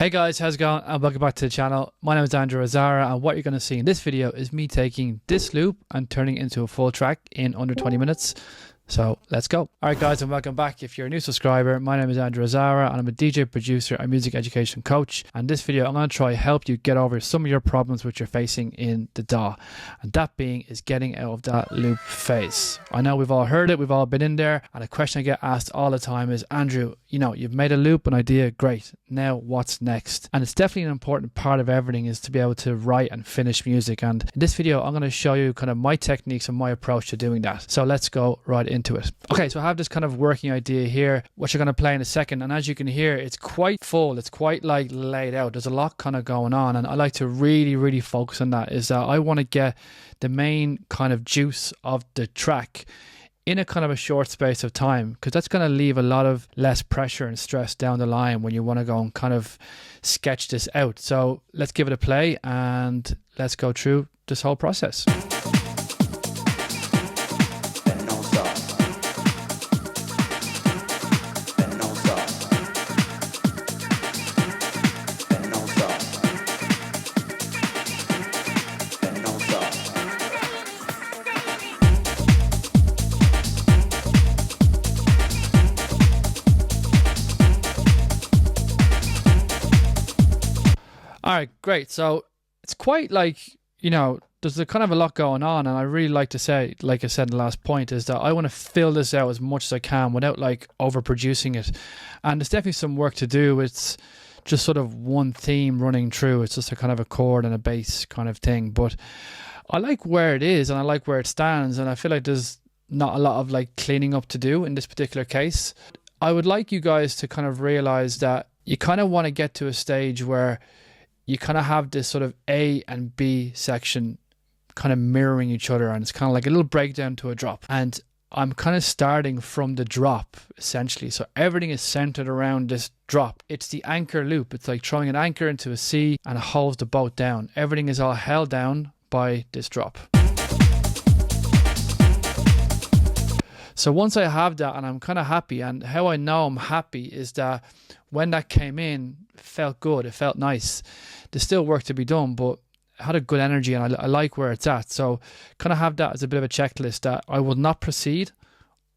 Hey guys, how's it going? And welcome back to the channel. My name is Andrew Azara, and what you're going to see in this video is me taking this loop and turning it into a full track in under 20 minutes. So let's go. All right guys, and welcome back. If you're a new subscriber, my name is Andrew Azara and I'm a DJ producer and music education coach. And this video I'm going to try help you get over some of your problems which you're facing in the DAW, and that being is getting out of that loop phase. I know we've all heard it, we've all been in there, and a question I get asked all the time is, Andrew, you know, you've made a loop, an idea, great, now what's next? And it's definitely an important part of everything is to be able to write and finish music. And in this video I'm going to show you kind of my techniques and my approach to doing that. So let's go right into it. Okay, so I have this kind of working idea here which I'm going to play in a second, and as you can hear, it's quite full, it's quite like laid out, there's a lot kind of going on, and I like to really focus on that. Is that I want to get the main kind of juice of the track in a kind of a short space of time, because that's going to leave a lot of less pressure and stress down the line when you want to go and kind of sketch this out. So let's give it a play and let's go through this whole process. All right, great. So it's quite like, you know, there's a kind of a lot going on, and I really like to say, like I said in the last point, is that I want to fill this out as much as I can without like overproducing it. And there's definitely some work to do. It's just sort of one theme running through. It's just a kind of a chord and a bass kind of thing. But I like where it is and I like where it stands, and I feel like there's not a lot of like cleaning up to do in this particular case. I would like you guys to kind of realize that you kind of want to get to a stage where you kind of have this sort of A and B section kind of mirroring each other, and it's kind of like a little breakdown to a drop. And I'm kind of starting from the drop essentially. So everything is centered around this drop. It's the anchor loop. It's like throwing an anchor into a sea and it holds the boat down. Everything is all held down by this drop. So once I have that and I'm kind of happy, and how I know I'm happy is that when that came in, it felt good, it felt nice. There's still work to be done, but it had a good energy and I like where it's at. So kind of have that as a bit of a checklist that I will not proceed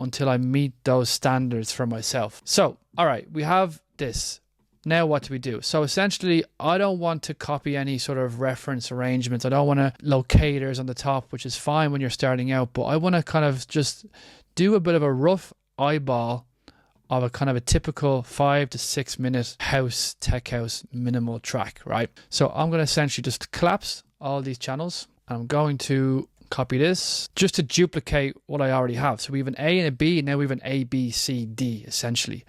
until I meet those standards for myself. So, all right, we have this. Now what do we do? So essentially, I don't want to copy any sort of reference arrangements. I don't want to locators on the top, which is fine when you're starting out, but I want to kind of just do a bit of a rough eyeball of a kind of a typical 5 to 6 minute house, tech house, minimal track, right? So I'm going to essentially just collapse all these channels. I'm going to copy this just to duplicate what I already have. So we have an A and a B, and now we have an A, B, C, D essentially.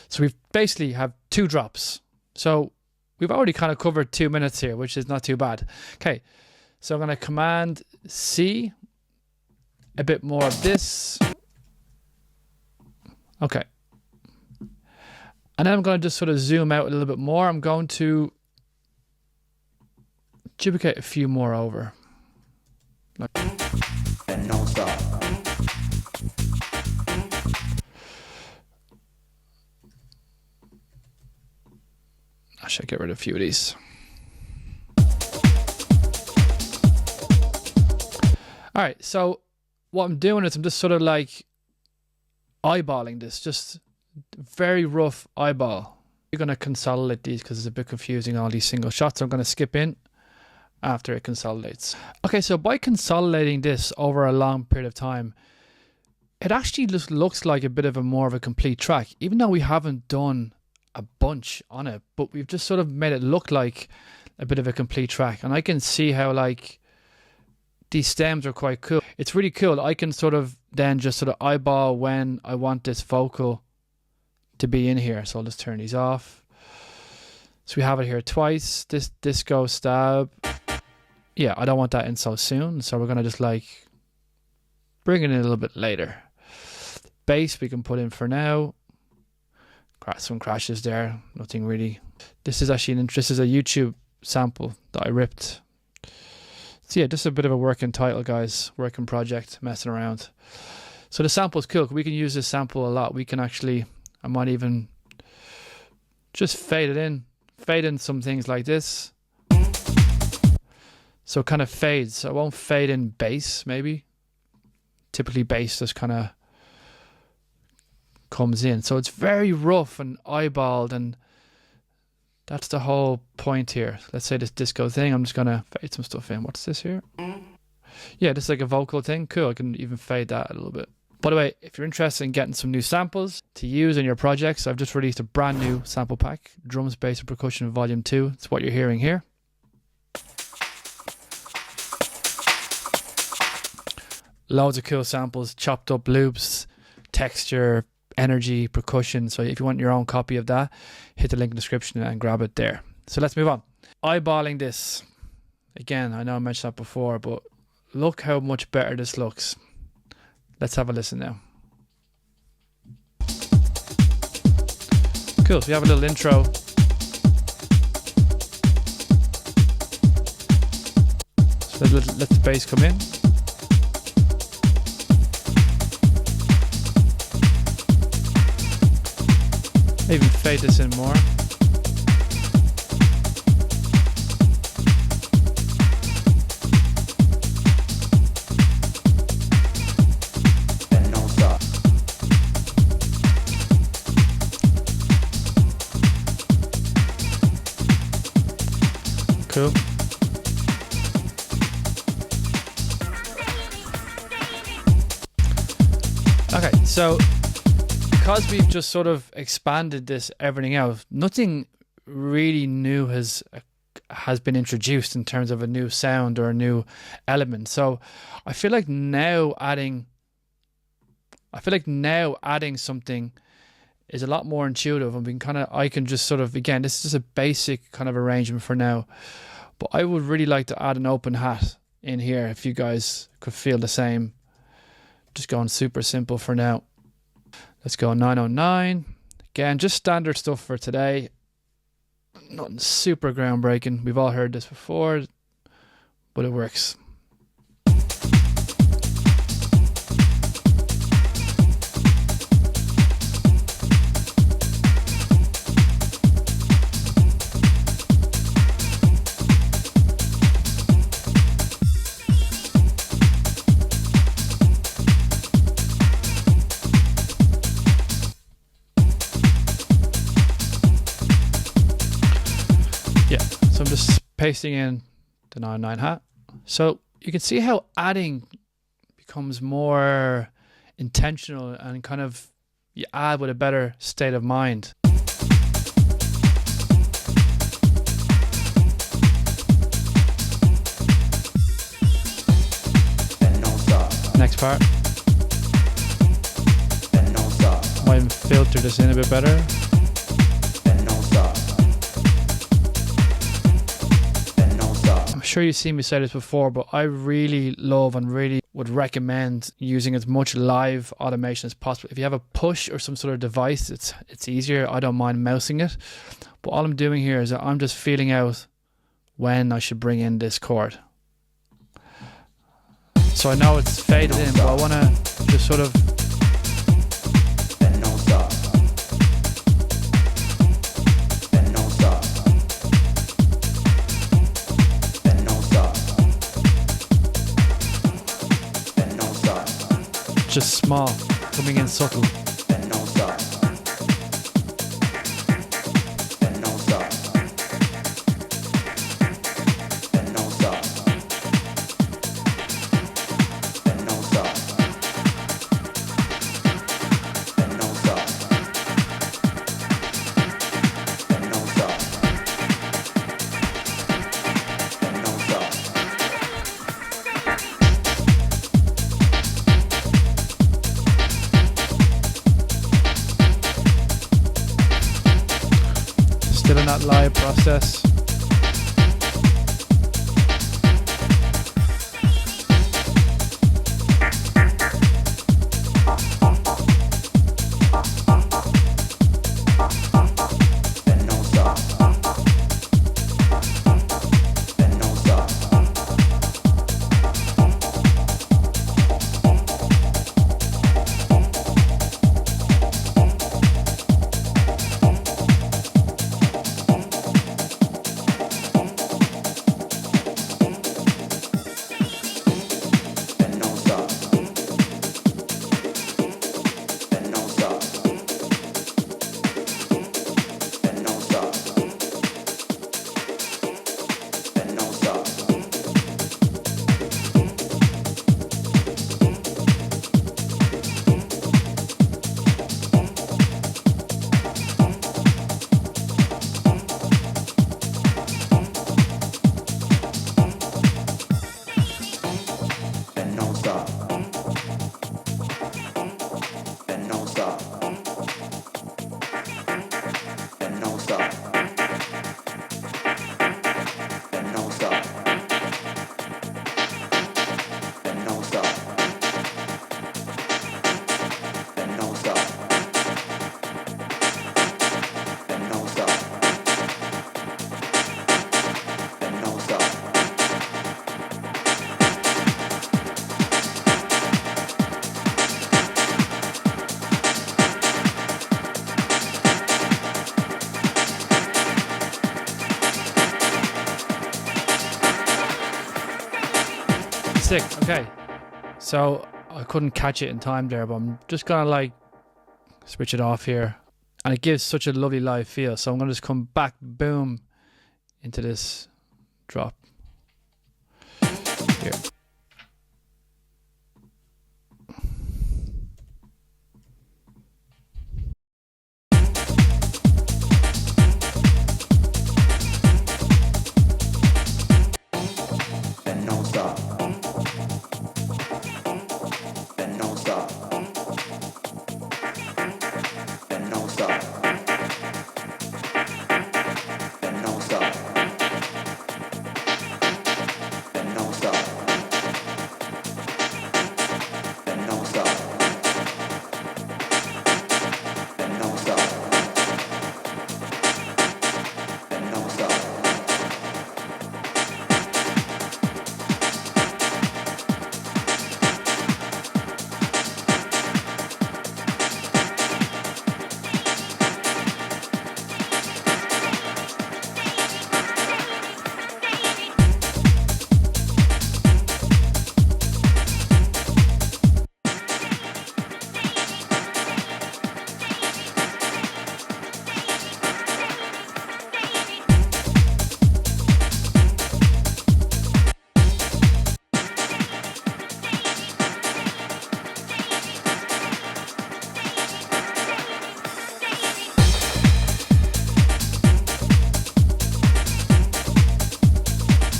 So we've basically have 2 drops. So we've already kind of covered 2 minutes here, which is not too bad. Okay, so I'm going to Command C, a bit more of this. Okay. And then I'm going to just sort of zoom out a little bit more. I'm going to duplicate a few more over. And no stop. I should get rid of a few of these. All right, so what I'm doing is I'm just sort of like eyeballing this, just very rough eyeball. You're going to consolidate these because it's a bit confusing, all these single shots. I'm going to skip in after it consolidates. Okay, so by consolidating this over a long period of time, it actually just looks like a bit of a more of a complete track, even though we haven't done a bunch on it, but we've just sort of made it look like a bit of a complete track. And I can see how like these stems are quite cool. It's really cool. I can sort of then just sort of eyeball when I want this vocal to be in here. So I'll just turn these off. So we have it here twice. This disco stab. Yeah, I don't want that in so soon. So we're going to just like bring it in a little bit later. Bass we can put in for now. Some crashes there. Nothing really. This is actually this is a YouTube sample that I ripped. So yeah, just a bit of a working title, guys. Working project, messing around. So the sample is cool. We can use this sample a lot. We can actually, I might even just fade it in, fade in some things like this. So it kind of fades. So I won't fade in bass, maybe. Typically bass just kind of comes in. So it's very rough and eyeballed, and that's the whole point here. Let's say this disco thing, I'm just going to fade some stuff in. What's this here? Yeah, this is like a vocal thing. Cool, I can even fade that a little bit. By the way, if you're interested in getting some new samples to use in your projects, I've just released a brand new sample pack, Drums, Bass and Percussion Volume 2. It's what you're hearing here. Loads of cool samples, chopped up loops, texture, energy, percussion. So if you want your own copy of that, hit the link in the description and grab it there. So let's move on. Eyeballing this. Again, I know I mentioned that before, but look how much better this looks. Let's have a listen now. Cool, so we have a little intro. So let the bass come in. Even fade this in more. Cool. Okay, so because we've just sort of expanded this everything out, nothing really new has been introduced in terms of a new sound or a new element. So I feel like now adding something is a lot more intuitive, and I can just sort of, again, this is just a basic kind of arrangement for now, but I would really like to add an open hat in here if you guys could feel the same. Just going super simple for now. Let's go 909. Again, just standard stuff for today. Nothing super groundbreaking. We've all heard this before, but it works. So I'm just pasting in the 909 hat. So you can see how adding becomes more intentional and kind of you add with a better state of mind. Next part. Might even filter this in a bit better. I'm sure you've seen me say this before, but I really love and really would recommend using as much live automation as possible. If you have a push or some sort of device, it's easier. I don't mind mousing it, but all I'm doing here is that I'm just feeling out when I should bring in this chord. So I know it's faded in, but I want to just sort of just small, coming in subtle. Still in that live process. sick. Okay, so I couldn't catch it in time there, but I'm just gonna like switch it off here, and it gives such a lovely live feel. So I'm gonna just come back, boom, into this drop here.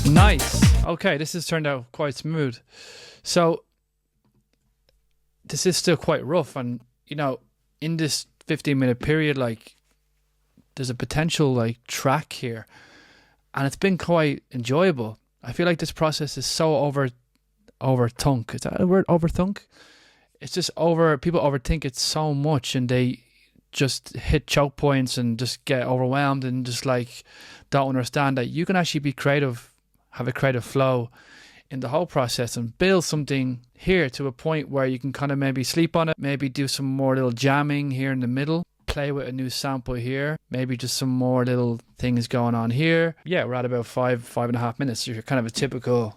Nice. Okay, this has turned out quite smooth. So this is still quite rough, and you know, in this 15-minute period, like there's a potential like track here, and it's been quite enjoyable. I feel like this process is so overthunk. Is that a word? Overthunk? It's just people overthink it so much, and they just hit choke points and just get overwhelmed and just like don't understand that you can actually be creative, have a creative flow in the whole process, and build something here to a point where you can kind of maybe sleep on it, maybe do some more little jamming here in the middle, play with a new sample here, maybe just some more little things going on here. Yeah, we're at about 5.5 minutes. You're kind of a typical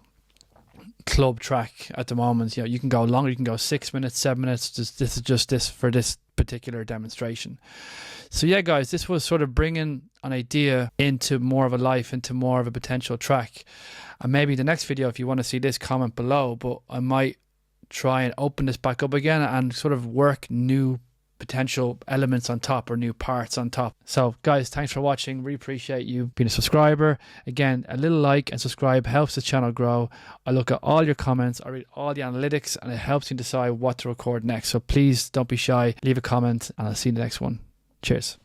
club track at the moment. You know, you can go longer, you can go 6 minutes, 7 minutes. This is just this for this particular demonstration. So yeah, guys, this was sort of bringing an idea into more of a life, into more of a potential track. And maybe the next video, if you want to see this, comment below, but I might try and open this back up again and sort of work new potential elements on top, or new parts on top. So guys, thanks for watching. Really appreciate you being a subscriber. Again, a little like and subscribe helps the channel grow. I look at all your comments, I read all the analytics, and it helps me decide what to record next. So please don't be shy, leave a comment, and I'll see you in the next one. Cheers.